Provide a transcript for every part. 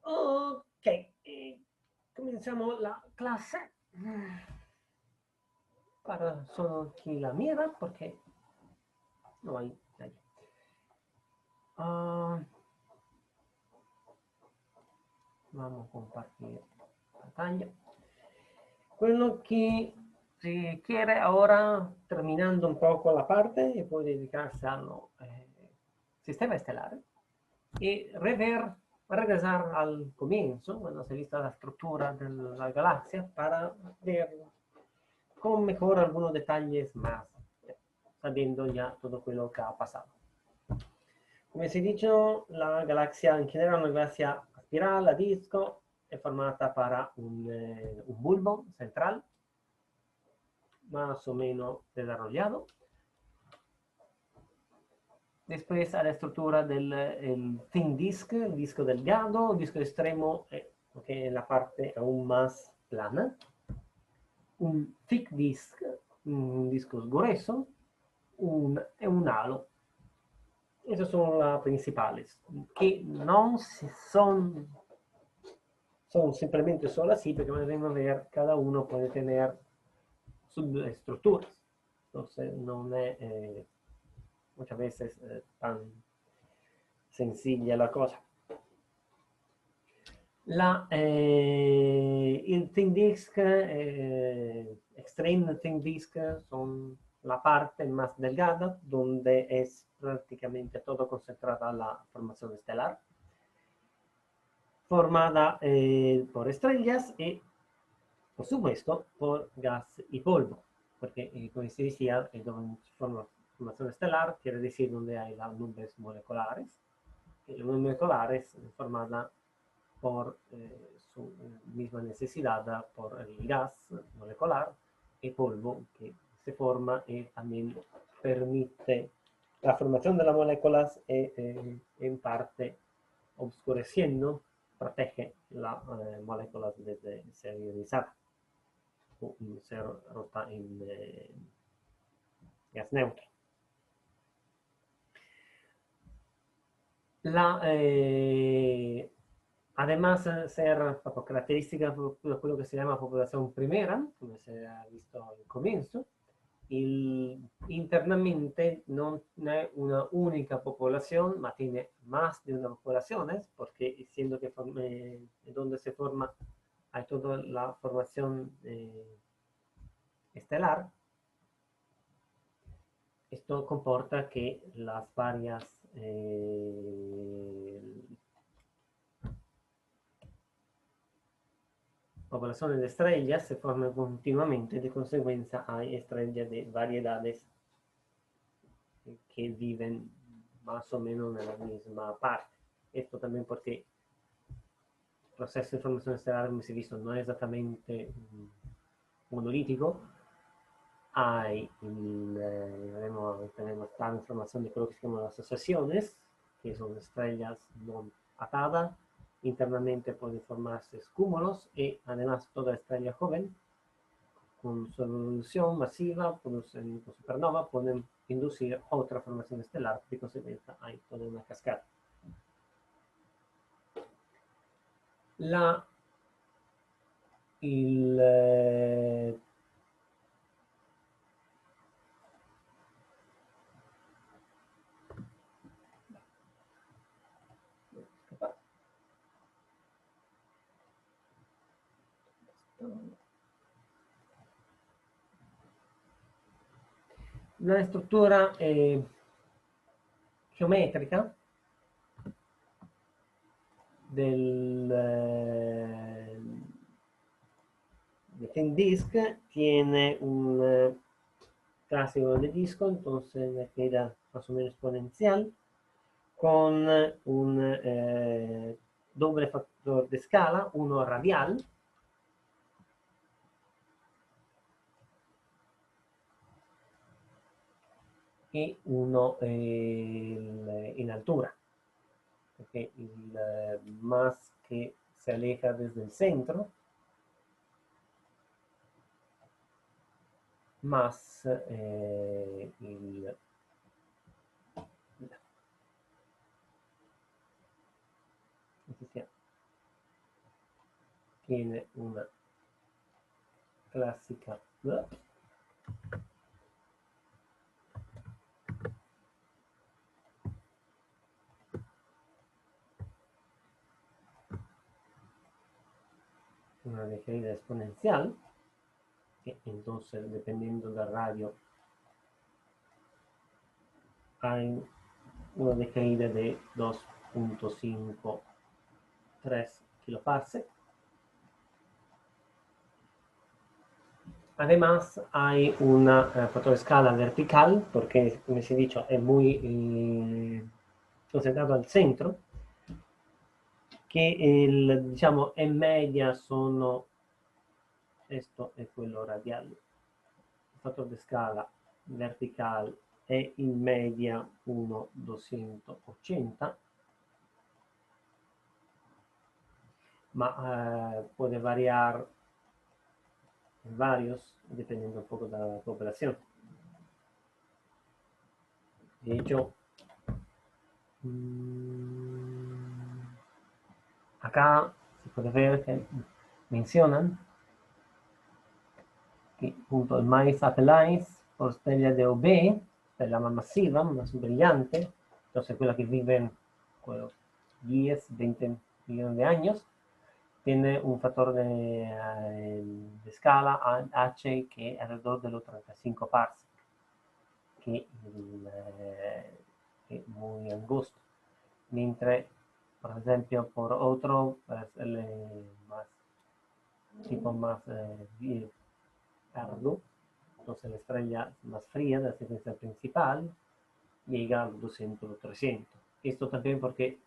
Ok, cominciamo la clase. Para solo aquí la mierda porque no hay nadie. Vamos a compartir pantalla. Quello que si quiere ahora, terminando un poco la parte, y puede dedicarse al sistema estelar y regresar al comienzo, cuando se vista la estructura de la galaxia, para ver con mejor algunos detalles más, sabiendo ya todo lo que ha pasado. Come si dice, la galaxia in generale è una galaxia a spirale, a disco, è formata para un bulbo central, más o menos desarrollado. Después a la estructura del thin disk, el disco delgado, el disco extremo, que es la parte aún más plana. Un thick disk, un disco grueso, un halo. Esas son las principales, que no son, son simplemente solo así, porque podemos ver, cada uno puede tener subestructuras. Entonces, no es muchas veces tan sencilla la cosa. Il thin disk, extreme thin disk, son la parte más delgada, donde es prácticamente todo concentrada la formación estelar, formada por estrellas y, por supuesto, por gas y polvo, porque, como se decía, donde forma formación estelar quiere decir donde hay las nubes moleculares, y las nubes moleculares formada por su misma necesidad por el gas molecular y polvo que se forma y también permite la formación de las moléculas en parte oscureciendo, protege las moléculas desde ser ionizada o ser rota en gas neutro. La, además ser característica de lo que se llama población primera, como se ha visto al comienzo, internamente no es una única población, ma tiene más de una población, porque siendo que donde se forma, hay toda la formación estelar. Esto comporta que las varias poblaciones de estrellas se forman continuamente, de consecuencia hay estrellas de variedades que viven más o menos en la misma parte. Esto también porque el proceso de formación estelar, como se ha visto, no es exactamente monolítico. Tenemos la información de lo que se llaman las asociaciones, que son estrellas no atadas. Internamente pueden formarse cúmulos y además toda estrella joven con su evolución masiva, en supernova, pueden inducir otra formación estelar, de consecuencia hay toda una cascada. La, il, la struttura geometrica del thin disk tiene un clásico de disco, entonces me queda más o menos exponencial, con un doble factor de escala, uno radial, y uno en altura, porque más que se aleja desde el centro, más tiene una clásica una decaída exponencial, que entonces dependiendo del radio hay una decaída de 2.53 kiloparsec. Además hay una fotoescala vertical, porque como se ha dicho es muy concentrado al centro, che diciamo en media sono, questo è quello radiale, il fattore di scala vertical è in media 1,280, ma puede variar en varios dependiendo un poco de la población. De hecho, acá se puede ver que mencionan que junto al maíz apelais por stella de OB, stella más masiva, más brillante, entonces quella que viven 10, 20 millones de años, tiene un factor de escala H que es alrededor de los 35 parsec, que es muy angosto. Mientras, por ejemplo, por otro, más, tipo más tardo, entonces la estrella más fría de la secuencia principal llega a 200 o 300. Esto también porque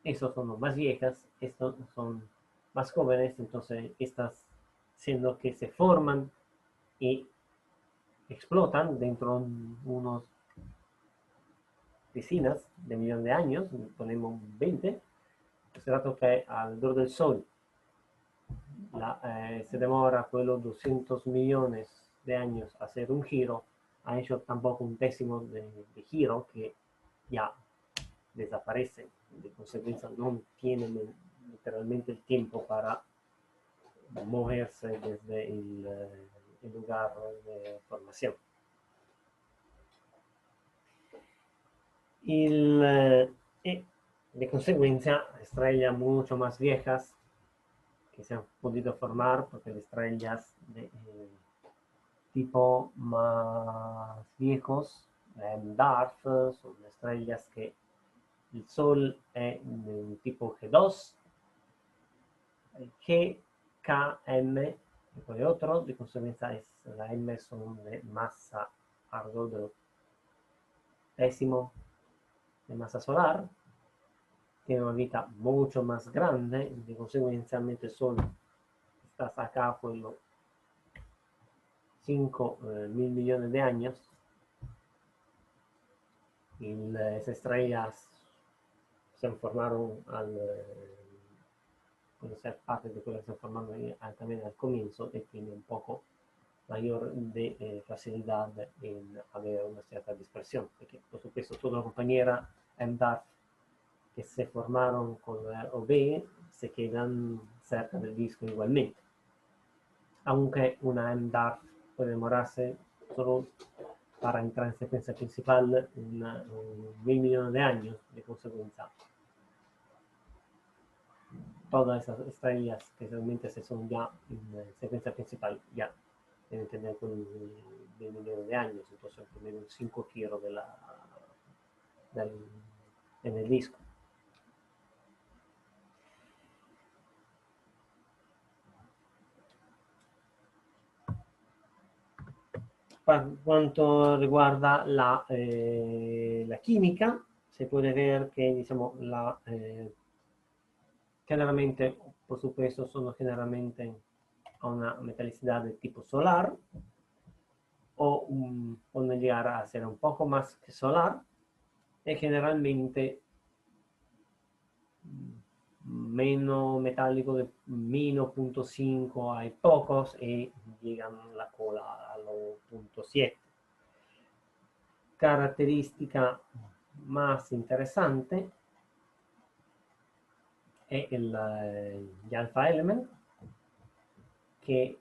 estos son los más viejas, estos son más jóvenes, entonces estas siendo que se forman y explotan dentro de unos decenas de millones de años, ponemos 20, se dato que alrededor del Sol se demora quello 200 millones de años hacer un giro, ha hecho tampoco un décimo de giro que ya desaparece, de consecuencia no tienen literalmente el tiempo para moverse desde el lugar de formación. De consecuencia, estrellas mucho más viejas que se han podido formar, porque las estrellas de tipo más viejos, DARF, son estrellas que el Sol es de tipo G2, G, K, M, y poi otro, de consecuencia la M son de masa alrededor del décimo de masa solar, tiene una vida mucho más grande, de consecuencia el Sol está acá por los 5.000 millones de años, y las estrellas se formaron puede ser parte de quelle che si formaron también al comienzo y tiene un poco mayor de facilidad en haber una cierta dispersión, porque por supuesto toda la compañera MDARF que se formaron con OB se quedan cerca del disco igualmente, aunque una MDARF puede demorarse solo para entrar en secuencia principal 1.000 millones de años, de consecuencia todas esas estrellas que realmente se son ya en secuencia principal ya deben tener con 1.000 millones de años, entonces primero 5 giros en el disco. Per quanto riguarda la chimica, se puede ver que diciamo, generalmente, por supuesto, sono generalmente a una metalicidad de tipo solar, o pueden llegar a ser un poco más que solar, y generalmente menos metálico de menos 0.5 hay pocos y llegan la cola a los 0.7. Característica más interesante è gli alpha element, que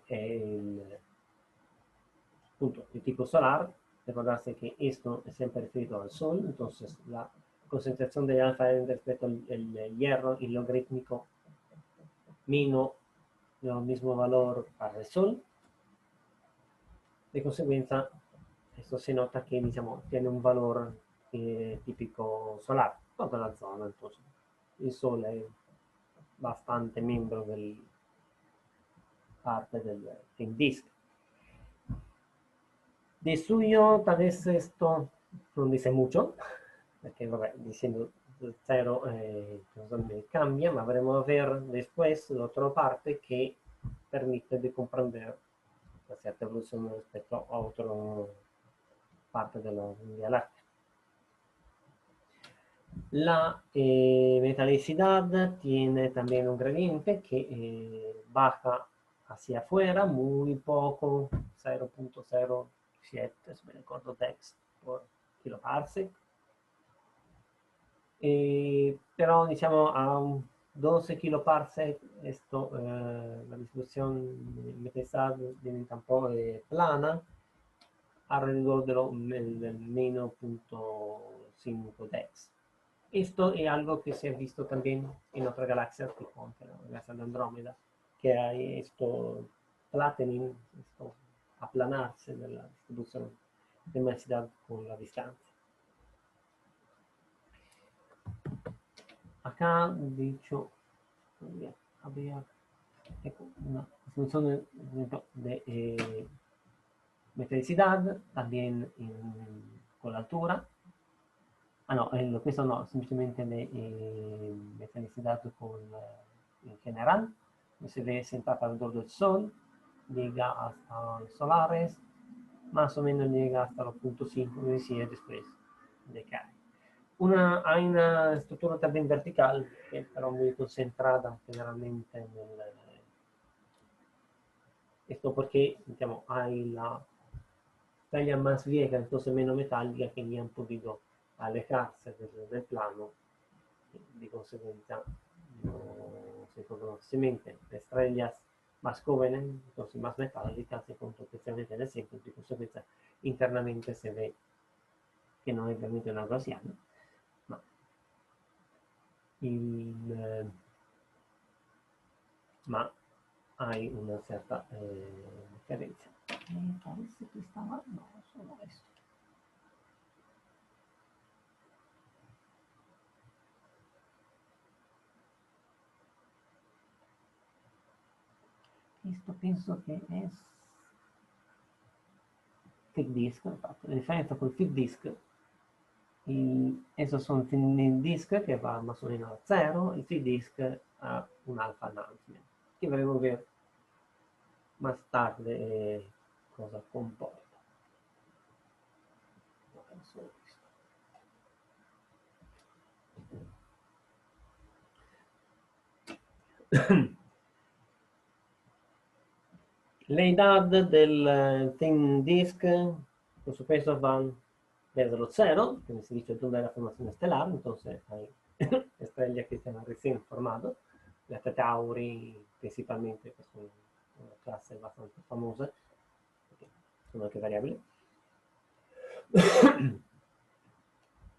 punto, el tipo solar. Recordarse que esto es siempre referido al Sol, entonces la concentración de alfa respecto al hierro y logarítmico mino el mismo valor para el Sol. De conseguenza, esto se nota que diciamo, tiene un valor típico solar, toda la zona. Entonces, el Sol es bastante miembro del parte del thin disk. De suyo, tal vez esto no dice mucho, porque vabbè, diciendo cero cambia, ma veremos a ver después la otra parte que permite de comprender la cierta evolución respecto a otra parte de la Vía Láctea. La metalicidad tiene también un gradiente que baja hacia afuera muy poco, 0.07, se me recuerdo, dex por kiloparsec. Però diciamo a 12 kiloparsec esto, la distribución metalizada diventa un po' plana, alrededor del menos 0.5 dex. Esto es algo que se ha visto también en otras galaxias, tipo la galaxia de Andrómeda, que hay esto flattening, esto aplanarse de la distribución de masividad con la distancia. Acá, dicho, había una distribución de metalicidad también con la altura. Ah, no, questo no, semplicemente de metalicidad en general. Se ve sentada alrededor del Sol, llega hasta los solares, más o menos llega hasta los 0.5 y después decae. Hay una estructura también vertical, que pero muy concentrada generalmente en esto porque digamos, hay la talla más vieja, entonces menos metálica, que ni han podido alejarse del plano, de consecuencia no se encuentran fácilmente. Estrellas más jóvenes, entonces más metálicas, se encuentran especialmente en el centro, de consecuencia internamente se ve que no es realmente una gaussiana, no. Ma hay una cierta diferencia. Me parece que estaba, no, solo esto. Esto pienso que es thick disk, infatti. La diferencia con thick disk, y esos son thin disk que va más o menos a 0, y thick disk a un alfa announcement, que veremos ver más tarde cosa comporta. La edad del thin disk, por supuesto, van desde los 0, que se dice donde la formación estelar, entonces hay estrellas que se han recién formado, las Tauri principalmente, que son una clase bastante famosa, son anche variabili,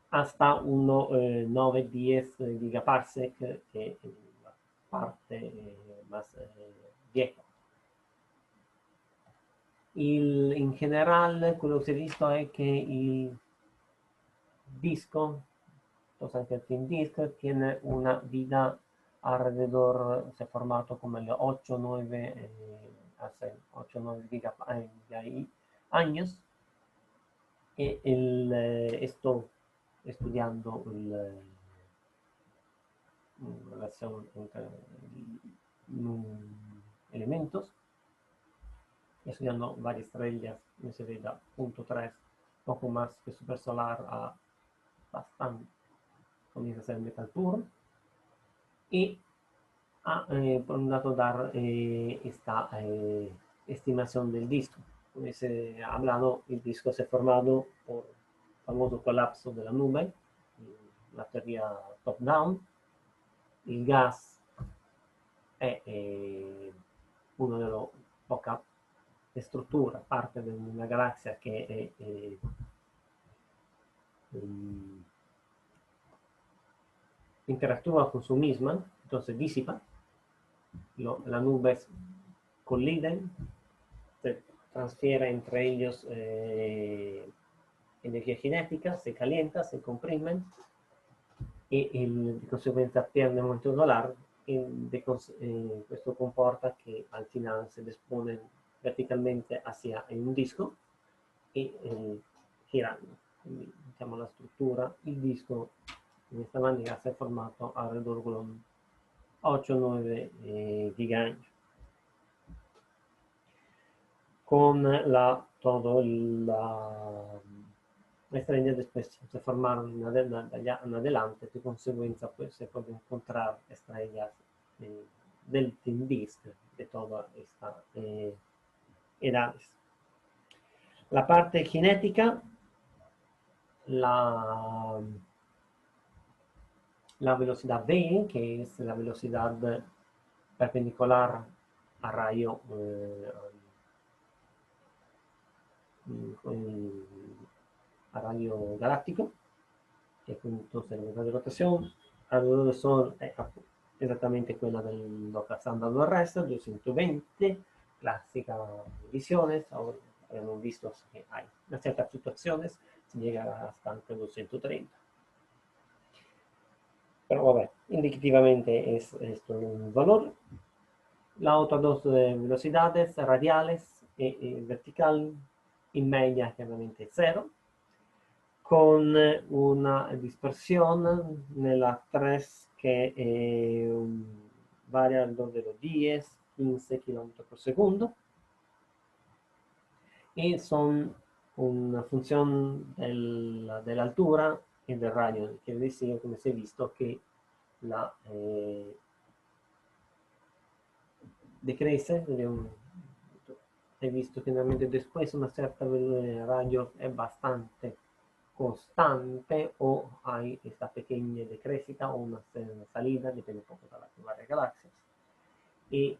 hasta 9-10 gigaparsec, que es la parte más vieja. En general, quello che si è visto è che il disco, anche el thin disk, tiene una vida alrededor, se ha formato come el 8-9 hace 8-9 años, y esto estudiando la relación entre elementos, estudiando varias estrellas, se ve da 0.3, poco más que supersolar a bastante, comienza a ser metal puro, y ha por un dato dar esta estimación del disco. Como se ha hablado, el disco se ha formado por el famoso colapso de la nube, la teoría top-down. El gas è uno de los poca estructura, parte de una galaxia que interactúa con su misma, entonces disipa, las nubes coliden, se transfiere entre ellos energía cinética, se calienta, se comprimen y de consecuencia pierde molto solar y questo comporta che al final si disponen verticalmente hacia un disco e girando. Quindi diciamo la struttura, il disco in questa maniera si è formato alrededor di un 8-9 gigaños. Con todo la estrella después se formaron allá en adelante, de consecuencia pues se pueden encontrar estrellas del Thin Disk de todas estas edades. La parte cinética, la velocidad V, que es la velocidad perpendicular a rayo a radio galáctico, que es entonces la velocidad de rotación alrededor del Sol è esattamente quella dello che sta andando al resto, 220, classica visione, abbiamo visto che hay una cierta fluctuaciones, se llega hasta anche 230. Pero bueno, indicativamente es esto un valor. La otra dos velocidades radiales y vertical in media chiaramente 0, con una dispersión nella 3 che varia alrededor de los 10-15 km por segundo y son una función de la altura y del radio, quiere decir, come si è visto, che decrece, he visto generalmente después una cierta radio es bastante constante o hay esta pequeña decrecita o una salida, depende un poco de las varias galaxias. Y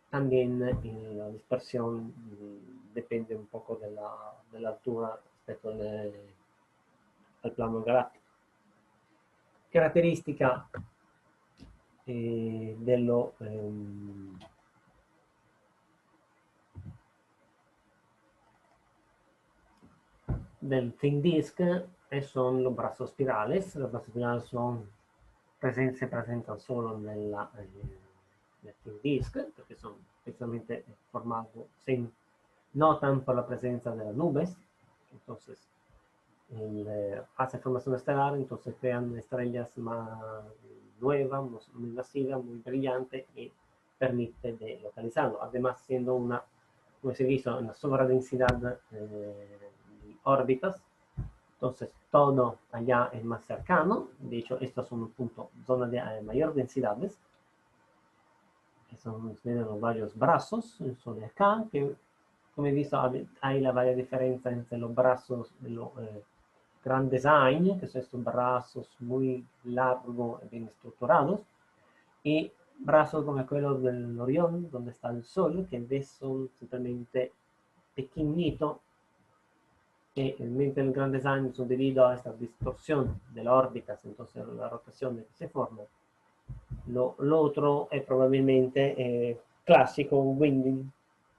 también la dispersión depende un poco de la altura respecto al plano galáctico. Caratteristica del Thin Disk son los brazos espirales. Los brazos espirales se presentan solo nel Thin Disk, porque son precisamente formados sin, no tanto por la presencia de las nubes, entonces hace formación estelar, entonces crean estrellas más nuevas, muy masivas, muy brillantes y permite de localizarlo. Además, siendo una, como se hizo, una sobredensidad de órbitas, entonces todo allá es más cercano. De hecho, estos son un punto, zona de mayor densidades, que son los varios brazos, son de acá, que como he visto hay la varia diferencia entre los brazos de los Grand Design, que son estos brazos muy largos y bien estructurados, y brazos como aquellos del Orión, donde está el Sol, que ves son simplemente pequeñitos, y mentre el Grand Design son debido a esta distorsión de las órbitas, entonces la rotación que se forma. Lo otro es probablemente clásico, winding,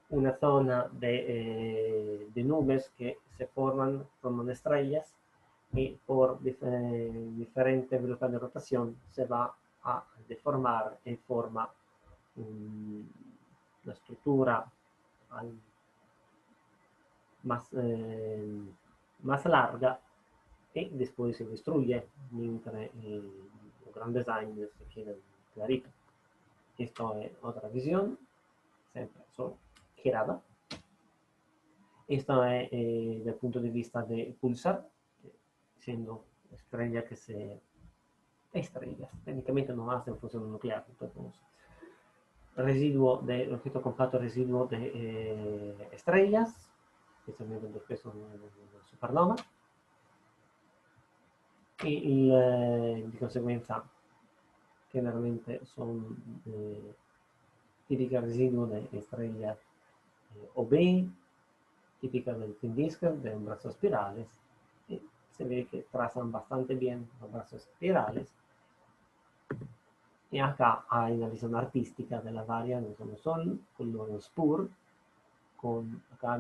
una zona de nubes que se forman estrellas y por diferente velocidad de rotación se va a deformar en forma una estructura más larga y después se destruye mientras los grandes años se quedan claritos. Esto es otra visión, siempre son girada. Esto es desde el punto de vista de pulsar, siendo estrellas que estrellas, técnicamente no hacen función nuclear, entonces residuo de objeto compacto, residuo de estrellas, especialmente después son supernova, y de consecuencia generalmente son típica residuo de estrellas OB, típica del thin disk, de brazos espirales. Y se ve que trazan bastante bien los brazos espirales. Y acá hay una visión artística de la varias, no solo sol, con los spur, acá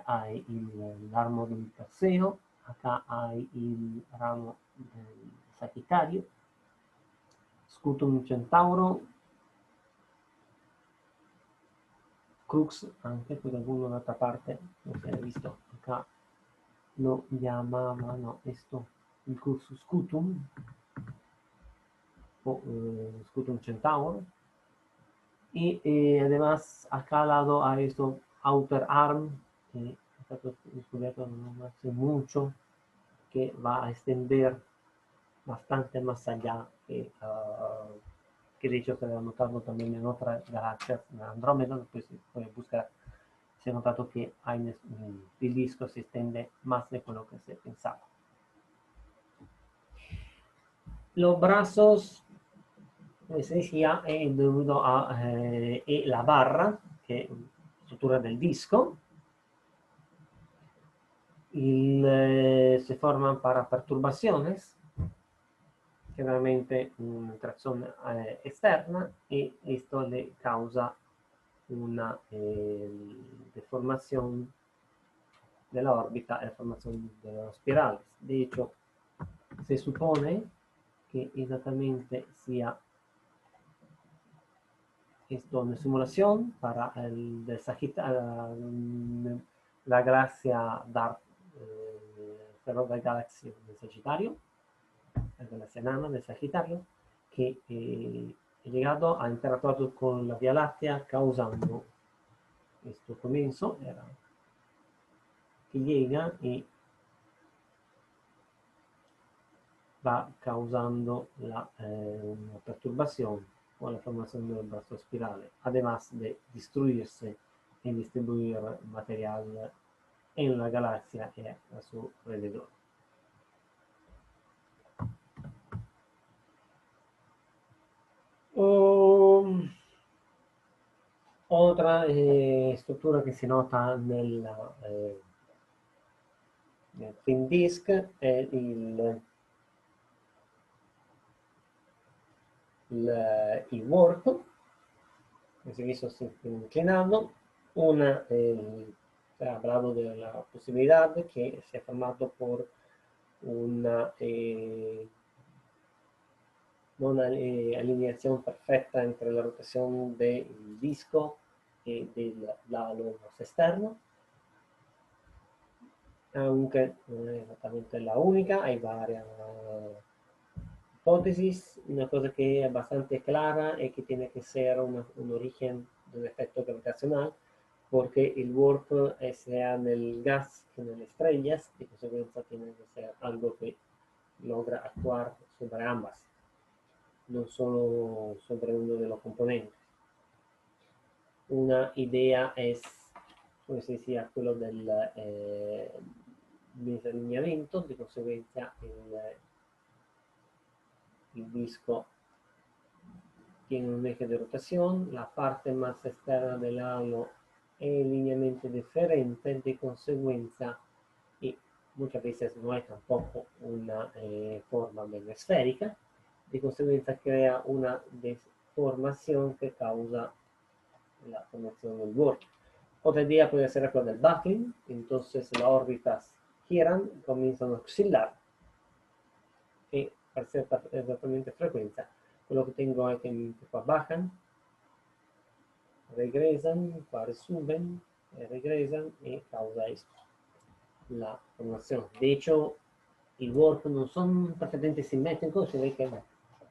hay el ramo del Perseo, acá hay el ramo del Sagittario, Scutum Centauro, Crux anche per alguna parte, no sé, he visto acá lo llamavano esto il Crux Scutum o Scutum Centauro. Y además acá al lado hay esto Outer Arm, que está descubierto no hace mucho, que va a extender bastante más allá que de hecho se ha notado también en otras galaxias, en Andrómeda, después se puede buscar, se ha notado que el disco se extiende más de lo que se pensaba. Los brazos, come si decía, è dovuto a la barra, che è la struttura del disco. Se forman para perturbaciones, generalmente una tracción externa, y esto le causa una deformación de la órbita, deformación de los espirales. De hecho, se supone que exactamente sea esto una simulación para el de la galaxia Dark, pero la galaxia de Sagitario, la galaxia enana de Sagitario, que ha llegado a interactuar con la Vía Láctea causando esto comienzo, que llega y va causando una perturbación o la formación del brazo espirale, además de destruirse y distribuir material en la galaxia y a su alrededor. Otra struttura che si nota nel thin disk è il warp, que se hizo inclinado. Se ha hablado de la posibilidad que se ha formado por una alineación perfecta entre la rotación del disco y del lado externo, aunque no es exactamente la única, hay varias hipótesis. Una cosa que es bastante clara es que tiene que ser un origen de un efecto gravitacional, porque el warp sea en el gas que en las estrellas, de consecuencia tiene que ser algo que logra actuar sobre ambas, no solo sobre uno de los componentes. Una idea es, come si decía, quello del desalineamiento, de consecuencia el disco tiene un eje de rotación, la parte más externa del halo es linealmente diferente, de consecuencia, y muchas veces no hay tampoco una forma medio esférica, de consecuencia crea una deformación que causa la formación del warp. Otra idea puede ser la del buckling, entonces las órbitas giran, comienzan a oscilar, y a cierta exactamente frecuencia, lo que tengo es que qua bajan, regresan, qua suben, regresan y causa esto, la formación. De hecho, el warp no son perfectamente simétricos, se ve que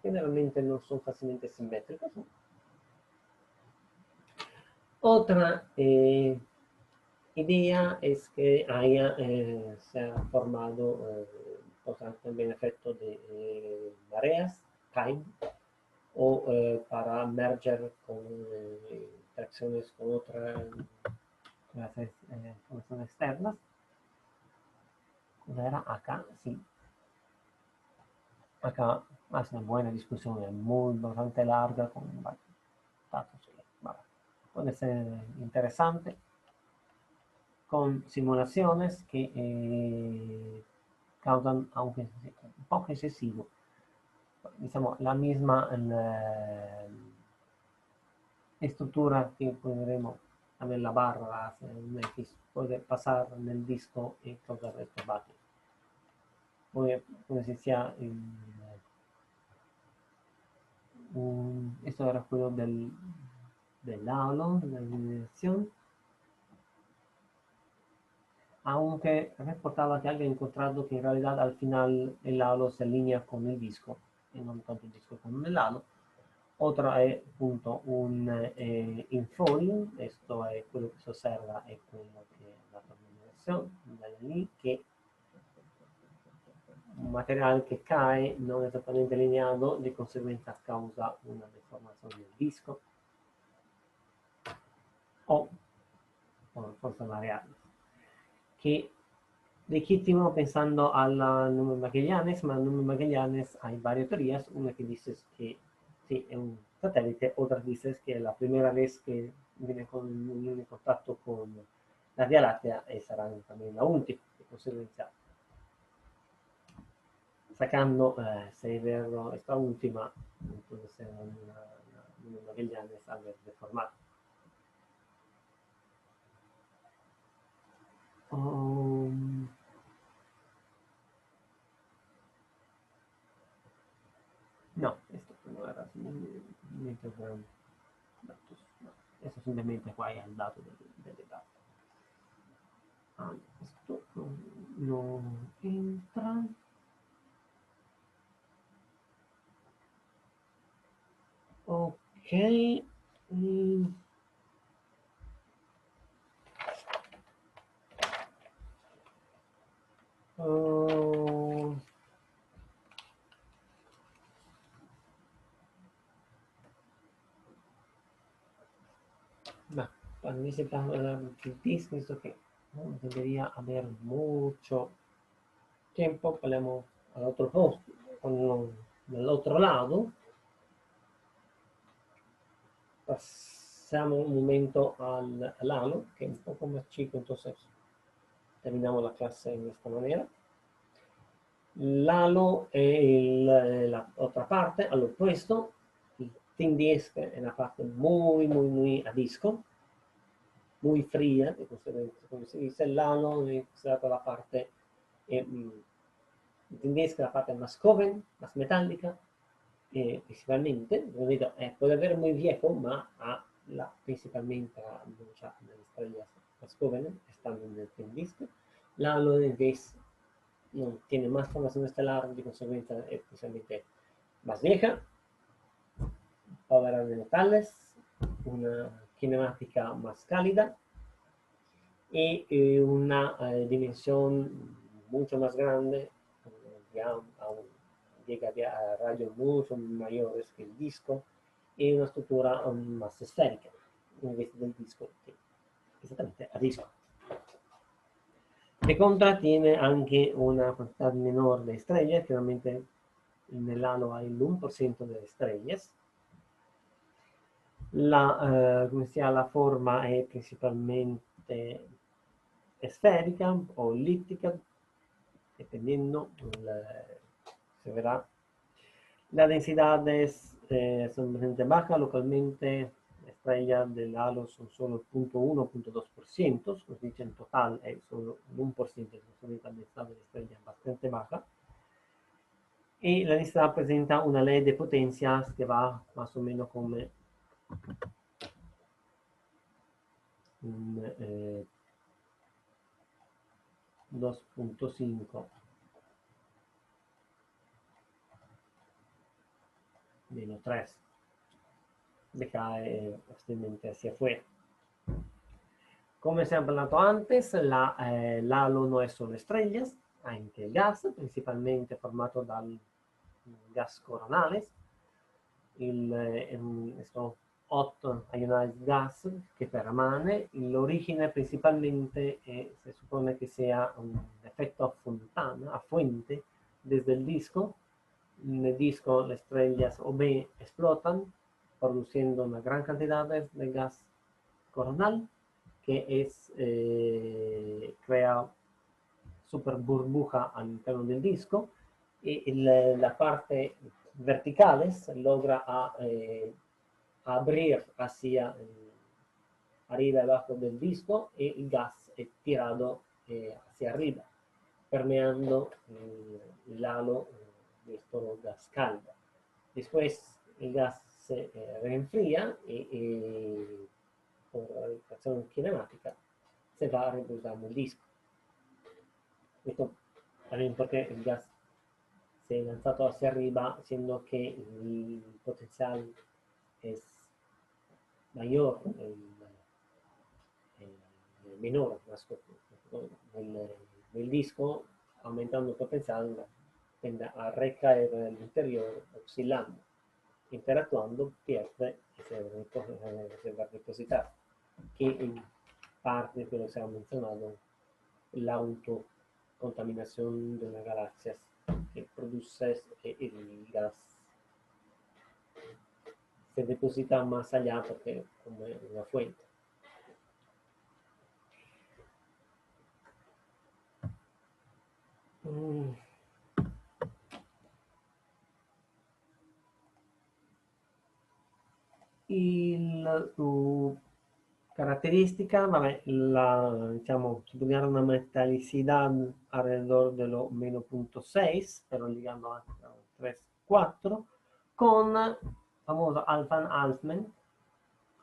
generalmente no son fácilmente simétricos. Otra idea es que se ha formado también efecto de mareas, tide, o para merger con interacciones con otras formaciones externas. ¿Cómo era? Acá, sí. Acá hace una buena discusión, es muy bastante larga, con datos que puede ser interesante con simulaciones que causan, aunque un poco excesivo, diciamo, la misma estructura que podremos también la barra en X puede pasar en el disco y causar estos baches. Puede ser sea esto era juego del halo, de la dimensión, aunque reportaba que alguien encontrado que en realidad al final el halo se alinea con el disco y no tanto el disco con el halo. Otra è appunto un infoil, questo è quello che si osserva, è quello che è la combinazione, da lì che un materiale che cae non esattamente allineato, di conseguenza causa una deformazione del disco o forza variabile. Che legitimo pensando al número Magallanes, ma el número Magallanes hay varias teorías, una que dice que sí, es un satélite, otras dices que la primera vez que viene en contacto con la Vía Láctea será también la última, de consecuencia, sacando se verlo esta última, entonces será una Magallanes a ver deformado. No, esto no era simplemente datos. No. Eso simplemente fue el dato del dato. Ah, esto no entra. Ok. Mm. Oh. No, cuando dice el disco, esto que no debería haber mucho tiempo. Ponemos al otro post, del otro lado. Pasamos un momento al halo, que es un poco más chico, entonces terminamos la clase de esta manera. L'halo è la otra parte, al opuesto. Il thin disk è una parte muy a disco, muy fría, como se dice. L'halo è considerata la parte, il thin disk è la parte más joven, más metálica, principalmente. Puede ver muy viejo, ma principalmente muchas de las estrellas más jóvenes están en el thin disk. L'halo es no tiene más formación estelar, de consecuencia es especialmente más vieja, power de metales, una cinemática más cálida y una dimensión mucho más grande, ya llega a rayos mucho mayores que el disco y una estructura más esférica en vez del disco, que exactamente a disco. De contra tiene anche una cantidad menor de estrellas, generalmente en el halo hay el 1% de estrellas. La forma è principalmente esférica o elíptica, dependiendo, se verá. La densidad son bastante baja, localmente estrellas del halo son solo 0.1, 0.2%, como se dice en total es solo un 1%, la densidad de estrellas bastante baja. Y la densidad presenta una ley de potencias que va más o menos como un 2.5 menos 3 decae fácilmente hacia afuera. Como se ha hablado antes, la halo no es solo estrellas, anche gas, principalmente formato dal gas coronales. Questo hot ionized gas che permane, l'origine principalmente se supone que sea un efecto a fontana, a fuente, desde el disco. En el disco las estrellas OB explotan, produciendo una gran cantidad de gas coronal, que es, crea super burbuja all'interno del disco, y la parte verticales logra abrir hacia arriba y abajo del disco, y el gas es tirado hacia arriba, permeando el halo de este gas caldo. Después el gas se reenfría y por acción cinemática se va reposando el disco. Esto también porque el gas se ha lanzado hacia arriba, siendo que el potencial es mayor, el menor del disco, aumentando el potencial, tende a recaer en el interior, oscilando, interactuando, pierde y se va a depositar. Que en parte de lo que se ha mencionado, la autocontaminación de las galaxias que produce el gas se deposita más allá porque como una fuente. Y su característica, vabbè, diciamo, sottolineare una metallicidad alrededor de lo menos 0.6, pero llegando a 3, 4, con famoso alfa Altman,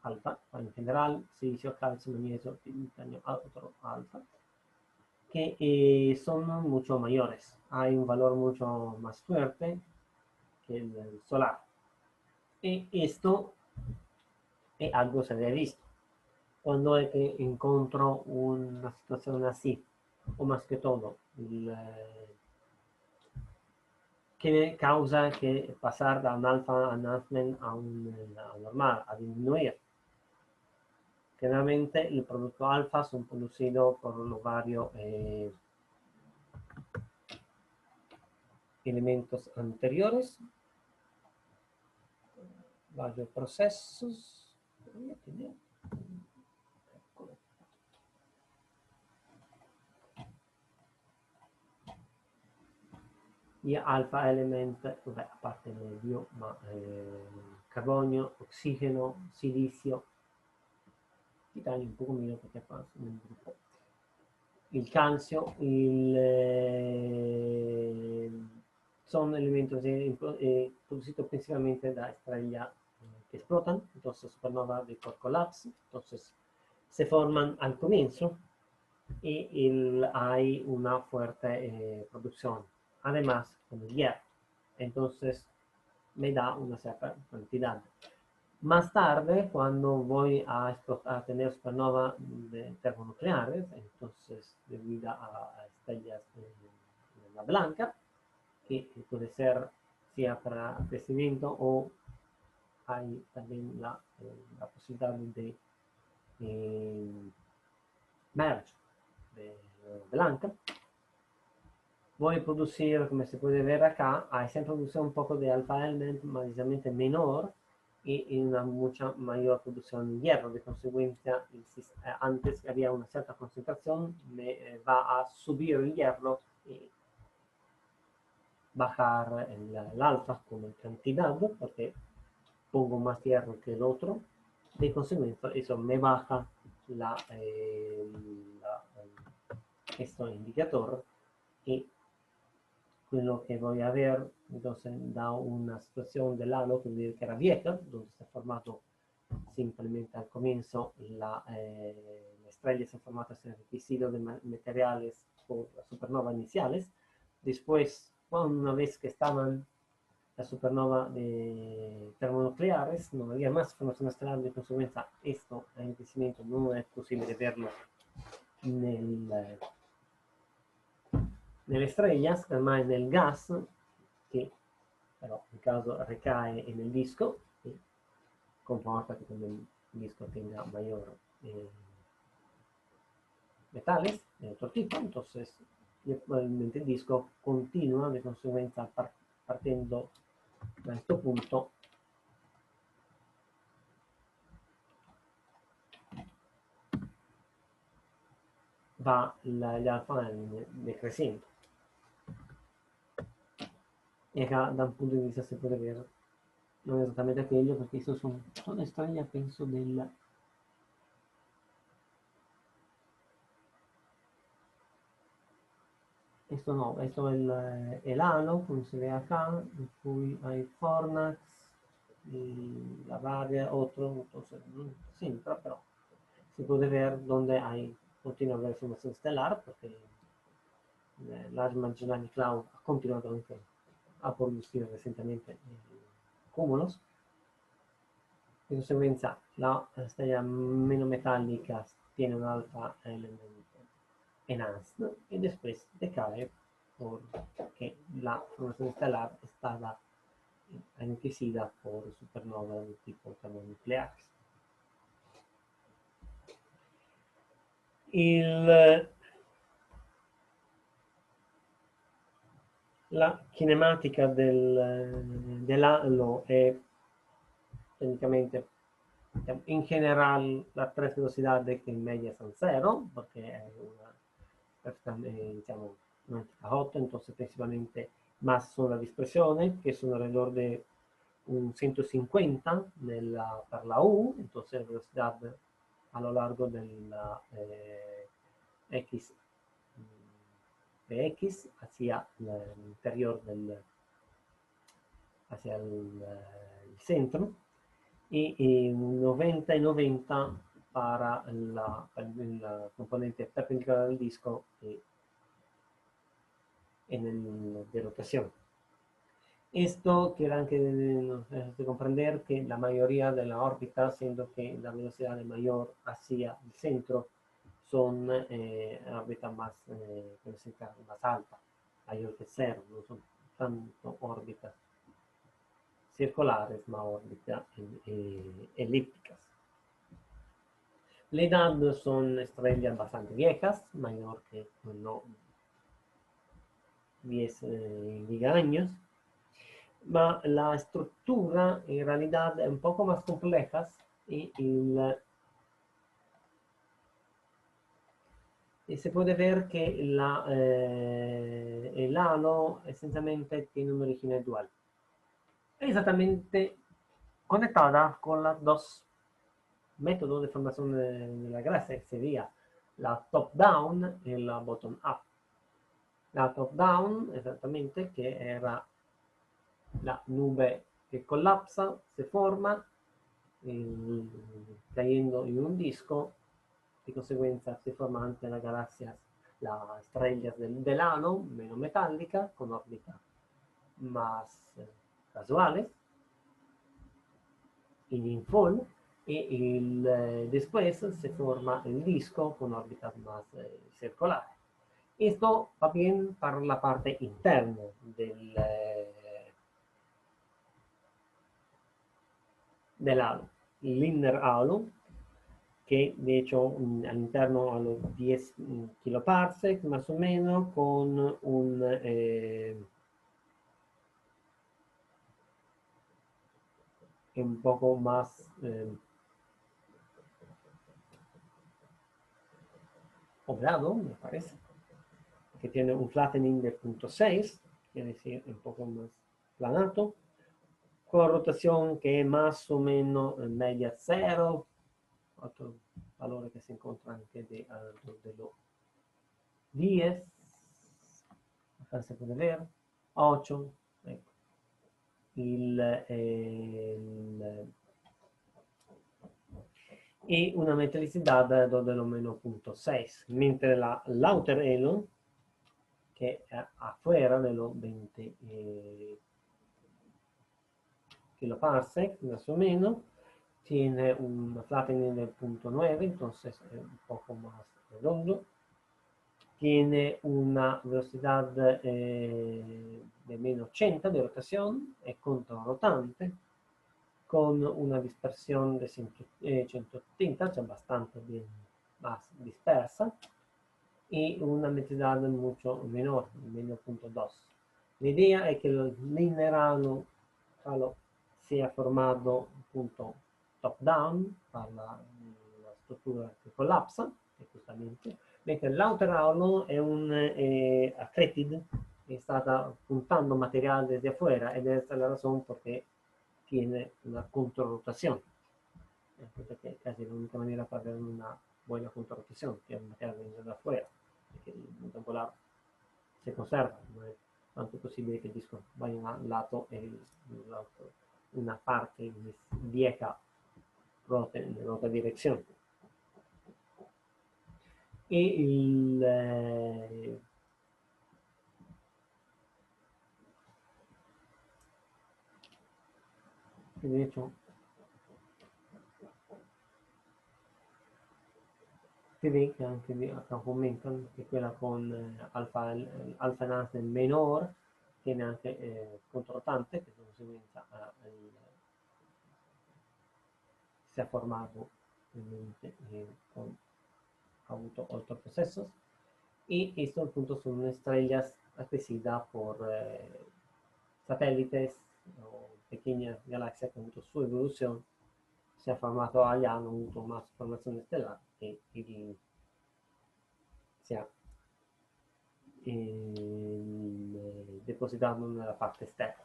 alfa, en general, silicio, calcio, magnesio, titanio, otro alfa, que son mucho mayores. Hay un valor mucho más fuerte que el solar. Y esto es algo que se había visto. Cuando encuentro una situación así, o más que todo, que causa que pasar de un alfa announcement a un normal, a disminuir. Generalmente el producto alfa son producidos por los varios elementos anteriores, varios procesos. Y alfa element, vabbè, a parte medio, ma carbonio, ossigeno, silicio, titanio un poco meno perché fa un gruppo. Il calcio, son elementos producidos principalmente de estrellas que explotan, entonces supernova de core collapse, entonces se forman al comienzo y hay una fuerte producción, además con el hierro, entonces me da una cierta cantidad. Más tarde, cuando voy a tener supernova termonucleares, entonces debido a estrellas de la blanca, que puede ser sea para crecimiento o hay también la posibilidad de merge de blanca. Voy a producir, como se puede ver acá, hay siempre producción un poco de alfa element, precisamente menor, y una mucha mayor producción de hierro. De consecuencia, antes había una cierta concentración, me va a subir el hierro y bajar el alfa como cantidad, porque pongo más hierro que el otro. De consecuencia, eso me baja este indicador, y lo que voy a ver, entonces da una situación del halo que era vieja, donde se ha formado simplemente al comienzo la estrella se ha formado en enriquecido de materiales por las supernovas iniciales. Después, una vez que estaban las supernovas termonucleares, no había más formación estelar, de consecuencia, esto, el enriquecimiento, no es posible de verlo nelle estrellas, ma nel gas, che però in caso recae en el disco, y comporta que el disco tenga mayor metales de otro tipo, entonces probabilmente el disco continúa de consecuencia partiendo da questo punto va el alfa decreciendo. Y acá da un punto de vista se puede ver, no es exactamente aquello, porque eso son estrellas, pienso, del... Esto no, esto es el halo, como se ve acá, en cui hay Fornax, la varia, otro, entonces, sí, pero se puede ver donde hay, continua a haber formación estelar, porque Large Magellanic Cloud ha continuado anche a producir recientemente cúmulos. De consecuencia, la estrella menos metálica tiene un alfa elemento enhanced y después decae porque la formación estelar estaba enriquecida por supernovas de tipo termonucleares. La kinematica dell'halo è técnicamente en general las tres velocidades que en media son cero, porque es una, diciamo, una J, entonces principalmente más son las dispersiones, que son alrededor de un 150 per la U, entonces la velocidad a lo largo de la X de X hacia el interior hacia el centro y 90 y 90 para la componente perpendicular del disco en el de rotación. Esto quiere que nos hace comprender que la mayoría de la órbita, siendo que la velocidad es mayor hacia el centro, son órbitas más, más alta, mayor que cero, no son tanto órbitas circulares, ma órbitas elípticas. La edad son estrellas bastante viejas, mayor que 10 gigaños, ma la estructura en realidad es un poco más compleja y se puede ver que el halo esencialmente tiene un origen dual. Es exactamente conectada con las dos métodos de formación de la galaxia, que sería la top-down y la bottom-up. La top-down, exactamente, que era la nube que colapsa, se forma, cayendo en un disco, de consecuencia se forman ante las galaxias las estrellas del halo, menos metálica, con órbitas más casuales, in infall, y después se forma el disco con órbitas más circulares. Esto va bien para la parte interna del halo. L'inner halo, que de hecho all'interno a los 10 kiloparsec más o menos, con un poco más obrado, me parece, que tiene un flattening de 0.6, quiere decir un poco más planato, con rotación que es más o menos en media cero, otro valore que se encuentra anche alrededor de los 10, acá se puede ver, 8, ecco. E una metallicidad dello meno 0.6, mentre l'outer halo, che è afuera dello 20 kiloparsec, más o menos, tiene un flattening del 0.9, entonces es un poco más redondo. Tiene una velocidad de menos 80 de rotación, es contrarrotante, con una dispersión de 130, cioè bastante bien más dispersa, y una metalidad mucho menor, menos 0.2. La idea es que el lineal sea formado punto top-down para la estructura que colapsa, justamente, mentre l'altro ramo è un accreted, está juntando material desde afuera, y esa es la razón porque tiene una contrarrotación. Porque casi la única manera para ver una buena contrarrotación, que es un material que viene de afuera, que el temporal se conserva, no es tanto posible que el disco vaya a un lado y una parte vieja rota en otra dirección. Y de hecho si vede che anche acá comentan que quella con alfa NAS menor tiene anche controtante, che di conseguenza si ha formato con, ha avuto otros procesos. Y esto al punto son estrellas accesidas por satélites o pequeñas galaxias que han avuto su evolución, se ha formado allá, han avuto más formación estelar y si ha depositato nella parte esterna.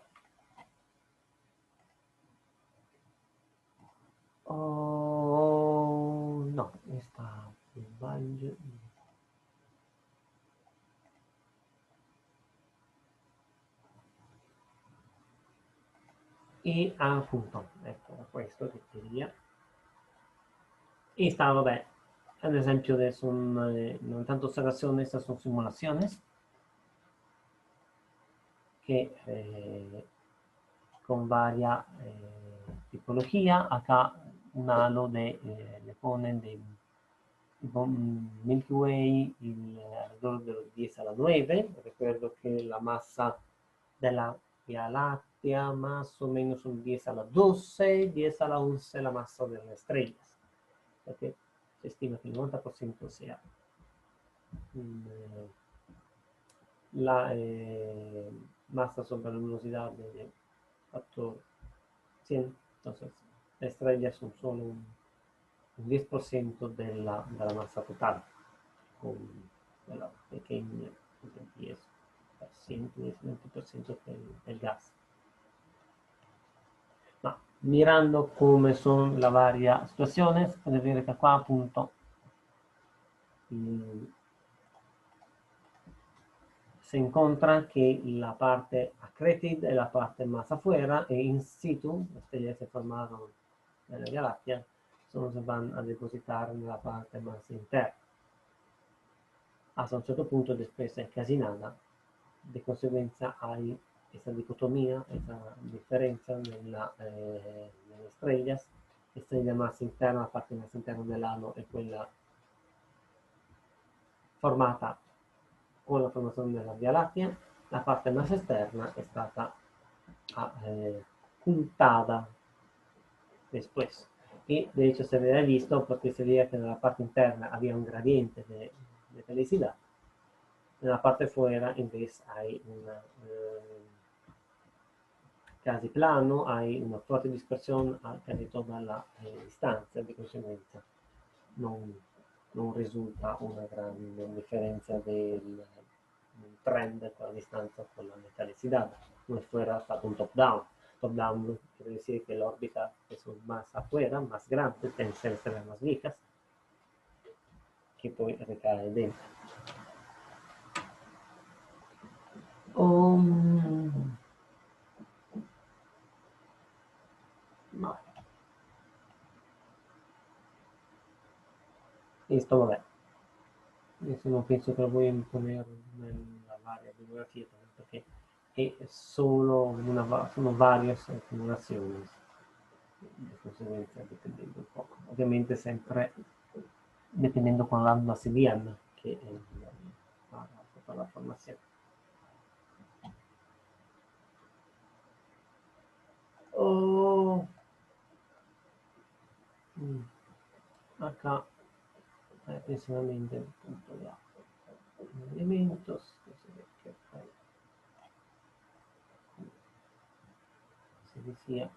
Oh, no, esta sbaglio. E appunto, ecco questo che quería. Y está, vabbè, ad esempio son non tanto osservaciones, estas son simulaciones que con varia tipología, acá un halo le ponen de Milky Way alrededor de los 10 a la 9. Recuerdo que la masa de la Vía Láctea más o menos son 10 a la 12, 10 a la 11 la masa de las estrellas. Porque se estima que el 90% sea la masa sobre la luminosidad de factor 100. Entonces, las estrellas son solo un 10% de la masa total, con la pequeña 10%, 10-20% del gas. Ma mirando come sono le varie situazioni, potete vedere che qua appunto se incontra que la parte accreted y la parte más afuera e in situ, las estrellas se formaron en la galaxia, solo se van a depositar en la parte más interna. Hasta un certo punto después es casi nada, de consecuencia hay esa dicotomía, esa diferencia en las estrellas, estrella más interna, la parte más interna del halo es quella formata con la formación de la Vía Láctea, la parte más externa è stata juntada después. Y de hecho se había visto porque se veía que en la parte interna había un gradiente de felicidad. En la parte fuera en vez hay una casi plano, hay una fuerte dispersión a casi toda la distancia, de consecuencia non risulta una grande differenza del trend con la distancia con la metallicidad, como si fuera stato un top down. Top down quiere decir que la órbita es más afuera, más grande, tiene estrellas más viejas, que poi recae dentro. No. Esto vabbè. Adesso non penso che lo voglio imponere nella varia bibliografia perché è solo sono varie simulazioni, di conseguenza dipendendo un po'. Ovviamente sempre dipendendo con l'anno CDM che fa tutta la formazione. Oh. Acá precisamente el punto de elementos que se decía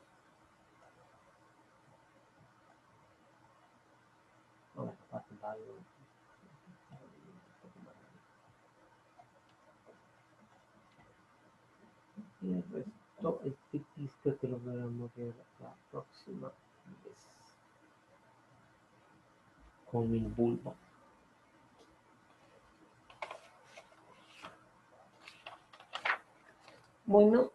no, parte value Y el resto, este disco te lo voy a mover la próxima vez con el bulbo. Bueno,